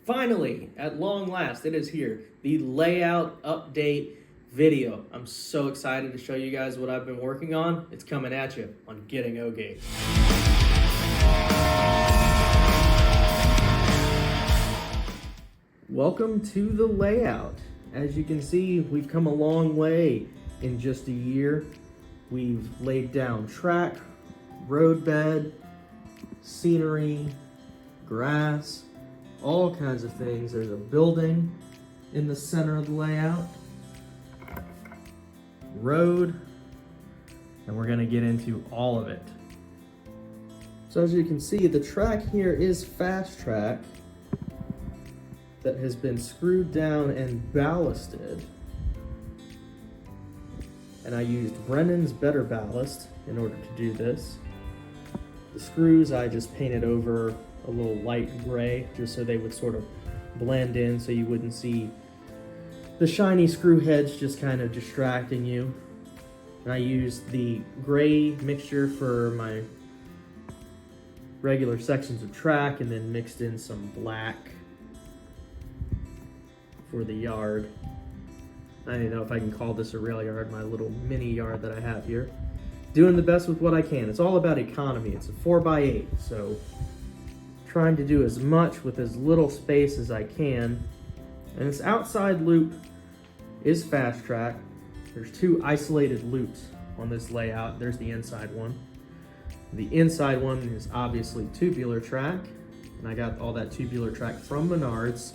Finally, at long last, it is here. The layout update video. I'm so excited to show you guys what I've been working on. It's coming at you on Getting O-Gate. Welcome to the layout. As you can see, we've come a long way in just a year. We've laid down track, roadbed, scenery, grass, all kinds of things. There's a building in the center of the layout, road, and we're gonna get into all of it. So as you can see, the track here is fast track that has been screwed down and ballasted. And I used Brennan's Better Ballast in order to do this. The screws I just painted over a little light gray just so they would sort of blend in so you wouldn't see the shiny screw heads just kind of distracting you. And I used the gray mixture for my regular sections of track and then mixed in some black for the yard. I don't know if I can call this a rail yard, my little mini yard that I have here. Doing the best with what I can. It's all about economy. It's a 4x8, so trying to do as much with as little space as I can. And this outside loop is fast track. There's two isolated loops on this layout. There's the inside one. The inside one is obviously tubular track, and I got all that tubular track from Menards.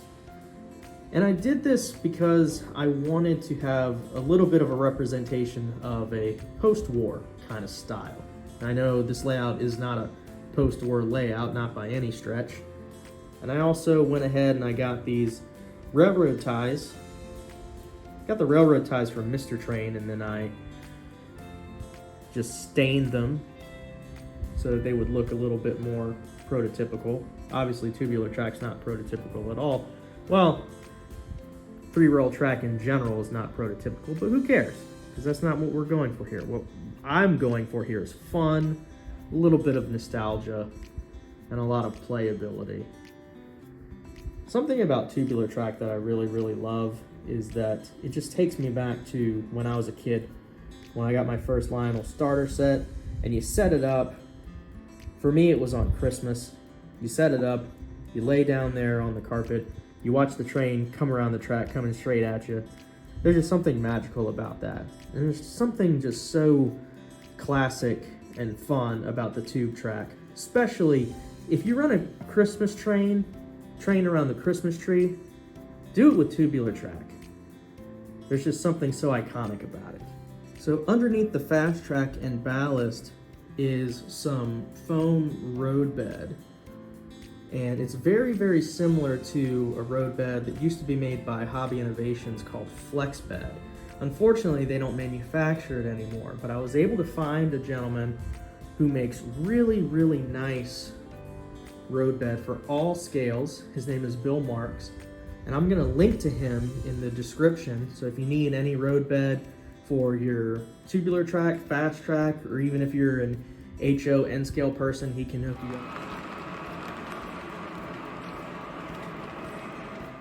And I did this because I wanted to have a little bit of a representation of a post-war kind of style. I know this layout is not a post-war layout, not by any stretch. And I also went ahead and I got these railroad ties. Got the railroad ties from Mr. Train, and then I just stained them so that they would look a little bit more prototypical. Obviously, tubular track's not prototypical at all. Well, three-rail track in general is not prototypical, but who cares? Because that's not what we're going for here. What I'm going for here is fun, a little bit of nostalgia, and a lot of playability. Something about tubular track that I really, really love is that it just takes me back to when I was a kid, when I got my first Lionel starter set, and you set it up. For me, it was on Christmas. You set it up, you lay down there on the carpet, you watch the train come around the track coming straight at you. There's just something magical about that. And there's something just so classic and fun about the tube track, especially if you run a Christmas train around the Christmas tree, do it with tubular track. There's just something so iconic about it. So underneath the fast track and ballast is some foam roadbed. And it's very, very similar to a roadbed that used to be made by Hobby Innovations called FlexBed. Unfortunately, they don't manufacture it anymore, but I was able to find a gentleman who makes really, really nice roadbed for all scales. His name is Bill Marks, and I'm gonna link to him in the description. So if you need any roadbed for your tubular track, fast track, or even if you're an HO N-scale person, he can hook you up.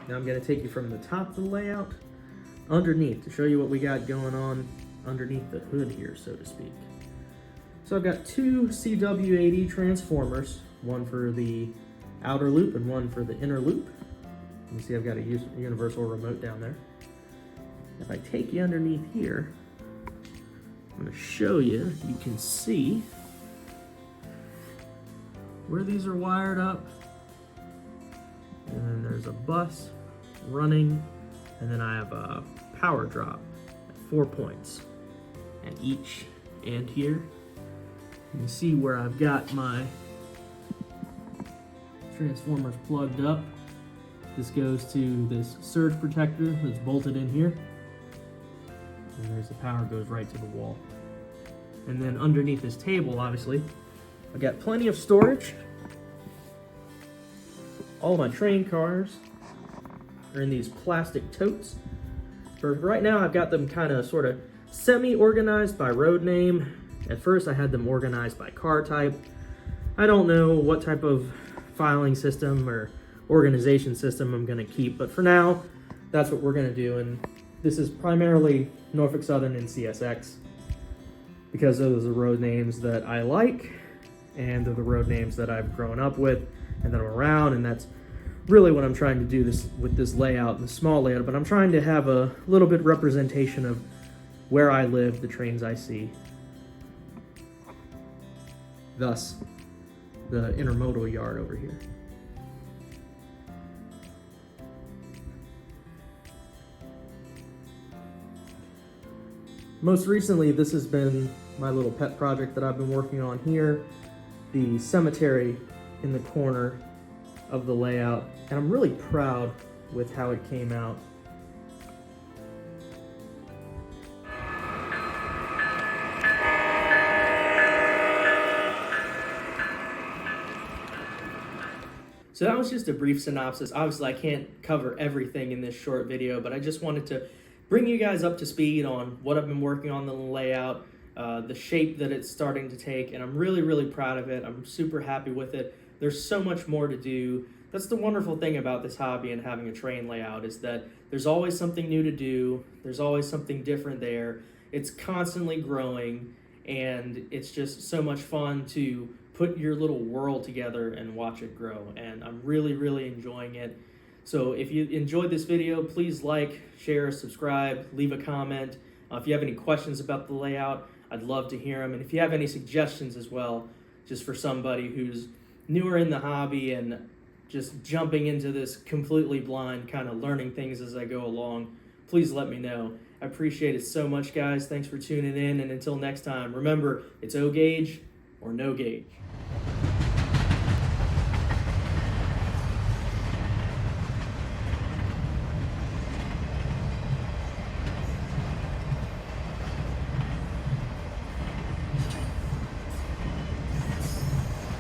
Now I'm going to take you from the top of the layout underneath to show you what we got going on underneath the hood here, so to speak. So I've got two CW80 transformers, one for the outer loop and one for the inner loop. You can see I've got a universal remote down there. If I take you underneath here, I'm going to show you, you can see where these are wired up. And then there's a bus running, and then I have a power drop at 4 points at each end here. You can see where I've got my transformers plugged up. This goes to this surge protector that's bolted in here. And there's the power goes right to the wall. And then underneath this table, obviously, I've got plenty of storage. All my train cars are in these plastic totes. For right now, I've got them kind of sort of semi-organized by road name. At first, I had them organized by car type. I don't know what type of filing system or organization system I'm going to keep. But for now, that's what we're going to do. And this is primarily Norfolk Southern and CSX because those are the road names that I like, and they're the road names that I've grown up with and that I'm around, and that's really what I'm trying to do this with this layout, the small layout. But I'm trying to have a little bit representation of where I live, the trains I see. Thus, the intermodal yard over here. Most recently, this has been my little pet project that I've been working on here, the cemetery in the corner of the layout, and I'm really proud with how it came out. So that was just a brief synopsis. Obviously, I can't cover everything in this short video, but I just wanted to bring you guys up to speed on what I've been working on, the layout, the shape that it's starting to take, and I'm really, really proud of it. I'm super happy with it. There's so much more to do. That's the wonderful thing about this hobby and having a train layout, is that there's always something new to do. There's always something different there. It's constantly growing, and it's just so much fun to put your little world together and watch it grow. And I'm really, really enjoying it. So if you enjoyed this video, please like, share, subscribe, leave a comment. If you have any questions about the layout, I'd love to hear them. And if you have any suggestions as well, just for somebody who's newer in the hobby and just jumping into this completely blind, kind of learning things as I go along, please let me know. I appreciate it so much, guys. Thanks for tuning in. And until next time, remember, it's O gauge or no gauge.